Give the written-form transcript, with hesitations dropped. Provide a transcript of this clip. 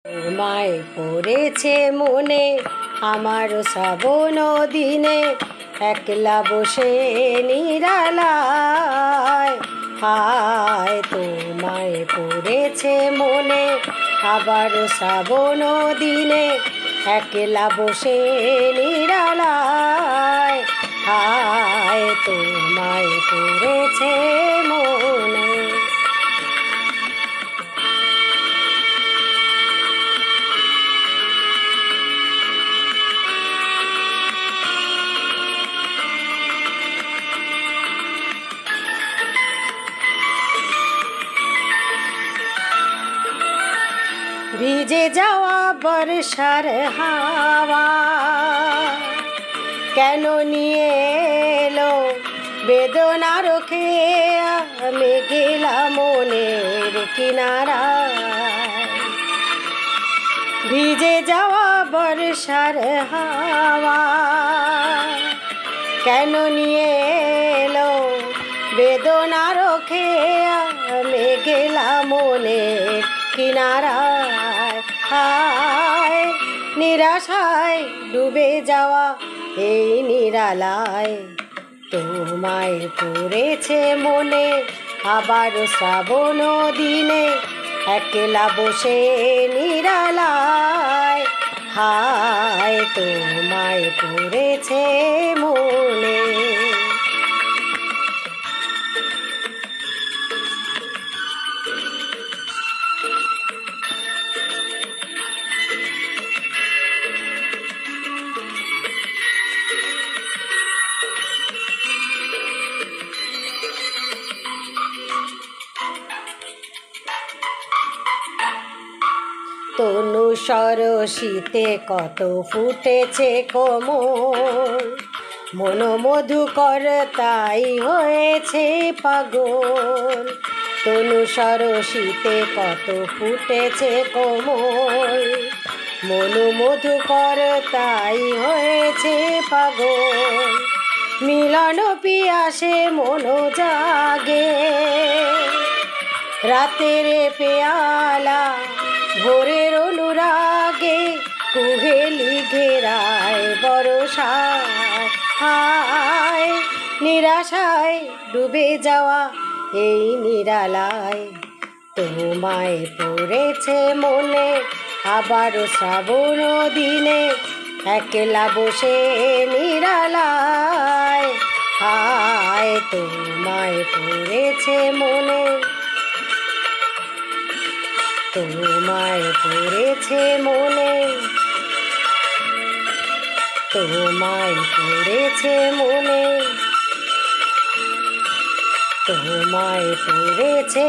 তোমায় পড়েছে মনে আমার শ্রাবণ দিনে, একলা বসে নিরালায়। হায় তোমায় পড়েছে মনে আবার শ্রাবণ দিনে, একলা বসে নিরালায়। হায় তোমায় পড়েছে মনে। ভিজে যাওয়া বর্ষার হাওয়া কেন নিয়ে এলো বেদনা রোখে, আমি গেলাম মনের কিনারায়। ভিজে যাওয়া বর্ষার হাওয়া কেন নিয়ে এলো বেদনা রোখে, আমি গেলাম মনের কিনারায়। হায় নিরাশায় ডুবে যাওয়া এই নিরালায়, তোমায় পড়েছে মনে আবার শ্রাবণ দিনে, একলা বসে নিরালায়। হায় তোমায় পড়েছে মনে। তনু সরসীতে কত ফুটেছে কোমল, মন মধুকর তাই হয়েছে পাগল। তনু সরসীতে কত ফুটেছে কোমল, মন মধুকর তাই হয়েছে পাগল। মিলন পিয়াসে মন জাগে, রাতের পেয়ালা ভোরের অনুরাগে, কুহেলি ঘেরায় বরষায়। হায় নিরাশায় ডুবে যাওয়া এই নিরালায়, তোমায় পড়েছে মনে আবার শ্রাবণ দিনে, একলা বসে নিরালায়। হায় তোমায় পড়েছে মনে, তোমায় পড়েছে মনে, তোমায় পড়েছে মনে, তোমায় পড়েছে